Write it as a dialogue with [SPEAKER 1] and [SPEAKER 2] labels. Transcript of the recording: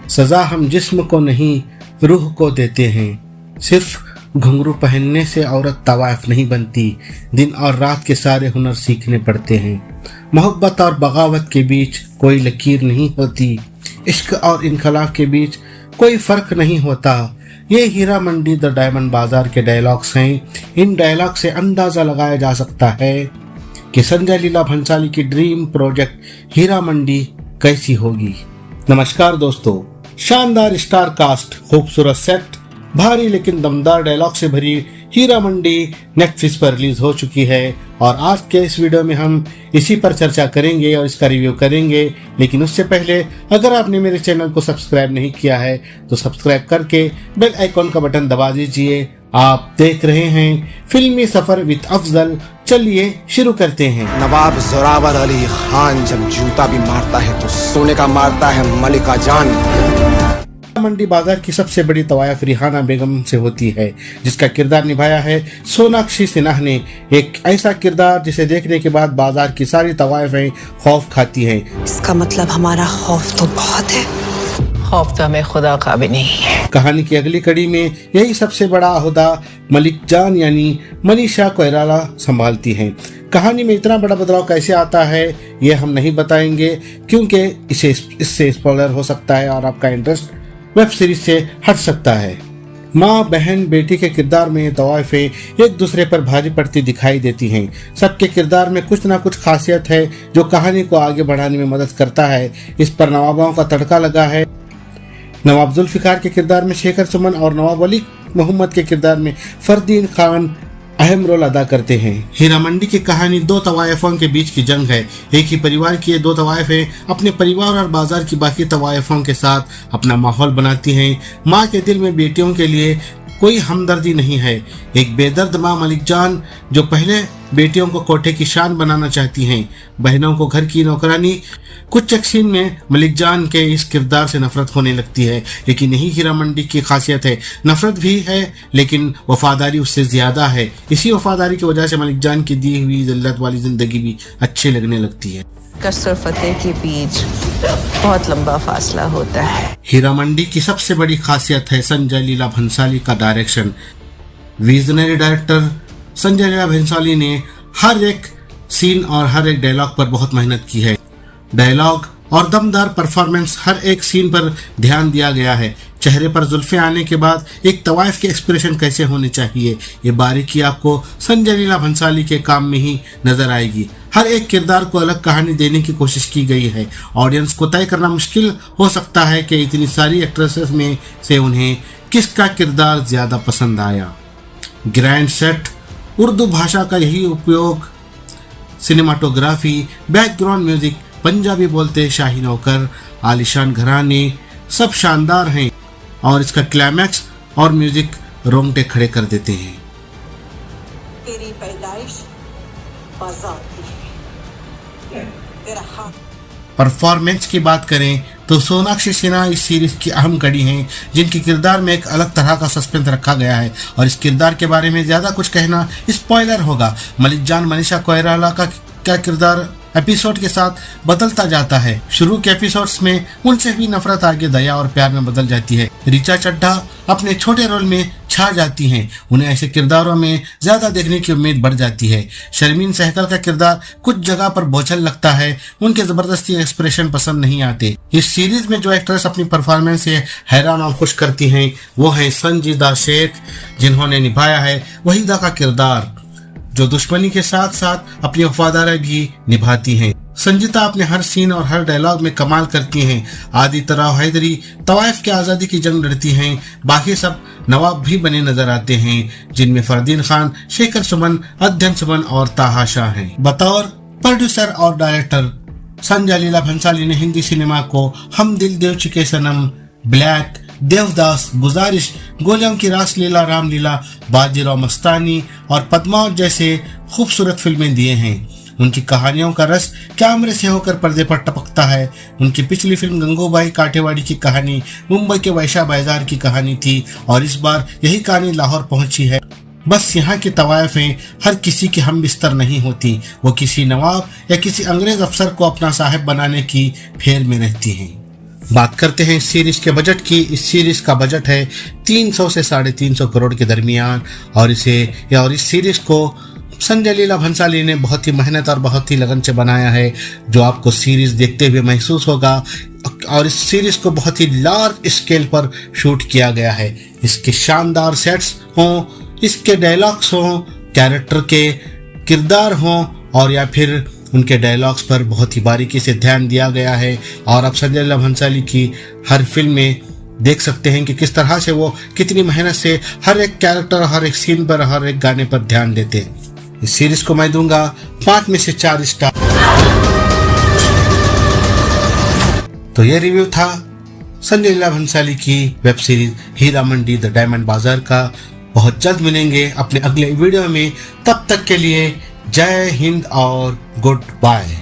[SPEAKER 1] सजा हम जिस्म को नहीं रूह को देते हैं। सिर्फ घुंघरू पहनने से औरत तवाइफ नहीं बनती, दिन और रात के सारे हुनर सीखने पड़ते हैं। मोहब्बत और बगावत के बीच कोई लकीर नहीं होती, इश्क और इनकलाब के बीच कोई फर्क नहीं होता। ये हीरा मंडी द डायमंड बाजार के डायलॉग्स हैं। इन डायलॉग से अंदाज़ा लगाया जा सकता है कि संजय लीला भंसाली की ड्रीम प्रोजेक्ट हीरा मंडी कैसी होगी। नमस्कार दोस्तों, शानदार स्टार कास्ट, खूबसूरत सेट, भारी लेकिन दमदार डायलॉग से भरी हीरा मंडी नेटफ्लिक्स पर रिलीज हो चुकी है और आज के इस वीडियो में हम इसी पर चर्चा करेंगे और इसका रिव्यू करेंगे। लेकिन उससे पहले अगर आपने मेरे चैनल को सब्सक्राइब नहीं किया है तो सब्सक्राइब करके बेल आइकॉन का बटन दबा दीजिए। आप देख रहे हैं फिल्मी सफर विद अफजल। चलिए शुरू करते हैं।
[SPEAKER 2] नवाब जोरावर अली खान जब जूता भी मारता है तो सोने का मारता है मलिका जान।
[SPEAKER 1] मंडी बाजार की सबसे बड़ी तवायफ रिहाना बेगम से होती है, जिसका किरदार निभाया है सोनाक्षी सिन्हा ने। एक ऐसा किरदार जिसे देखने के बाद बाजार की सारी तवायफें खौफ खाती हैं।
[SPEAKER 3] इसका मतलब हमारा खौफ तो बहुत है। खौफ तो हमें खुदा का भी नहीं है।
[SPEAKER 1] कहानी की अगली कड़ी में यही सबसे बड़ा ओहदा मलिक जान यानी मनीषा कोइराला संभालती हैं। कहानी में इतना बड़ा बदलाव कैसे आता है ये हम नहीं बताएंगे, क्योंकि इससे स्पॉइलर हो सकता है और आपका इंटरेस्ट वेब सीरीज से हट सकता है। माँ, बहन, बेटी के किरदार में तवाइफें एक दूसरे पर भारी पड़ती दिखाई देती हैं। सबके किरदार में कुछ ना कुछ खासियत है जो कहानी को आगे बढ़ाने में मदद करता है। इस पर नवाबों का तड़का लगा है। नवाब जुल्फिकार के किरदार में शेखर सुमन और नवाब अली मोहम्मद के किरदार में फरदीन खान अहम रोल अदा करते हैं। हीरा मंडी की कहानी दो तवायफों के बीच की जंग है। एक ही परिवार की ये दो तवायफें अपने परिवार और बाजार की बाकी तवायफों के साथ अपना माहौल बनाती हैं। माँ के दिल में बेटियों के लिए कोई हमदर्दी नहीं है। एक बेदर्द माँ मलिक जान जो पहले बेटियों को कोठे की शान बनाना चाहती हैं, बहनों को घर की नौकरानी। कुछ एक सीन में मलिक जान के इस किरदार से नफरत होने लगती है, लेकिन यही हीरा मंडी की खासियत है। नफरत भी है लेकिन वफादारी उससे ज्यादा है। इसी वफादारी की वजह से मलिक जान की दी हुई जिल्लत वाली जिंदगी भी अच्छी लगने लगती है।
[SPEAKER 3] कसर फतेह के बीच बहुत लंबा फासला होता है।
[SPEAKER 1] हीरा मंडी की सबसे बड़ी खासियत है संजय लीला भंसाली का direction. Visionary director Sanjay Leela Bhansali ने हर एक सीन और हर एक डायलॉग पर बहुत मेहनत की है। डायलॉग और दमदार परफॉर्मेंस, हर एक सीन पर ध्यान दिया गया है। चेहरे पर जुल्फे आने के बाद एक तवाइफ के एक्सप्रेशन कैसे होने चाहिए, ये बारीकी आपको संजय लीला भंसाली के काम में ही नजर आएगी। हर एक किरदार को अलग कहानी देने की कोशिश की गई है। ऑडियंस को तय करना मुश्किल हो सकता है कि इतनी सारी एक्ट्रेसेस में से उन्हें किसका किरदार ज्यादा पसंद आया। ग्रैंड सेट, उर्दू भाषा का यही उपयोग, सिनेमाटोग्राफी, बैकग्राउंड म्यूजिक, पंजाबी बोलते शाही नौकर, आलिशान घराने, सब शानदार हैं और इसका क्लाइमैक्स और म्यूजिक रोंगटे खड़े कर देते हैं।
[SPEAKER 3] तेरी पैदाइश बाजार की है, तेरा हाथ।
[SPEAKER 1] परफॉर्मेंस की बात करें तो सोनाक्षी सिन्हा इस सीरीज की अहम कड़ी हैं, जिनके किरदार में एक अलग तरह का सस्पेंस रखा गया है और इस किरदार के बारे में ज्यादा कुछ कहना स्पॉइलर होगा। मलिक जान मनीषा कोइराला का क्या किरदार एपिसोड के साथ बदलता जाता है। शुरू के एपिसोड्स में उनसे भी नफरत आगे दया और प्यार में बदल जाती है। ऋचा चड्ढा अपने छोटे रोल में छा जाती हैं। उन्हें ऐसे किरदारों में ज्यादा देखने की उम्मीद बढ़ जाती है। शर्मीन सहगल का किरदार कुछ जगह पर बोझल लगता है। उनके जबरदस्ती एक्सप्रेशन पसंद नहीं आते। इस सीरीज में जो एक्ट्रेस अपनी परफॉर्मेंस से हैरान और खुश करती हैं वो है संजीदा शेख, जिन्होंने निभाया है वहीदा का किरदार, जो दुश्मनी के साथ साथ अपनी वफादारी भी निभाती हैं। संजीता अपने हर सीन और हर डायलॉग में कमाल करती हैं। आदि तराव हैदरी तवाइफ की आज़ादी की जंग लड़ती हैं। बाकी सब नवाब भी बने नजर आते हैं, जिनमें फरदीन खान, शेखर सुमन, अध्ययन सुमन और ताहा शाह हैं। बतौर प्रोड्यूसर और डायरेक्टर संजय लीला भंसाली ने हिंदी सिनेमा को हम दिल दे चुके सनम, ब्लैक, देवदास, गुजारिश, गोलियों की रासलीला, रामलीला, बाजीराव मस्तानी और पद्मावत जैसे खूबसूरत फिल्में दिए हैं। उनकी कहानियों का रस कैमरे से होकर पर्दे पर टपकता है। उनकी पिछली फिल्म गंगूबाई काठेवाड़ी की कहानी मुंबई के वैशा बाजार की कहानी थी और इस बार यही कहानी लाहौर पहुंची है। बस यहाँ की तवायफें हर किसी की हम बिस्तर नहीं होती, वो किसी नवाब या किसी अंग्रेज अफसर को अपना साहिब बनाने की फेर में रहती हैं। बात करते हैं इस सीरीज के बजट की। इस सीरीज का बजट है 300 से 350 करोड़ के दरमियान और इस सीरीज को संजय लीला भंसाली ने बहुत ही मेहनत और बहुत ही लगन से बनाया है, जो आपको सीरीज देखते हुए महसूस होगा। और इस सीरीज को बहुत ही लार्ज स्केल पर शूट किया गया है। इसके शानदार सेट्स हों, इसके डायलॉग्स हों, कैरेक्टर के किरदार हों और या फिर उनके डायलॉग्स पर बहुत ही बारीकी से ध्यान दिया गया है। और आप संजय लीला भंसाली की हर फिल्म में देख सकते हैं कि किस तरह से वो कितनी मेहनत से हर एक कैरेक्टर, हर एक सीन पर, हर एक गाने पर ध्यान देते हैं। इस सीरीज को मैं दूंगा 5 में से 4 स्टार। तो ये रिव्यू था संजय लीला भंसाली की web series Heera Mandi the diamond bazaar का। बहुत जल्द मिलेंगे अपने अगले वीडियो में, तब तक के लिए जय हिंद और गुड बाय।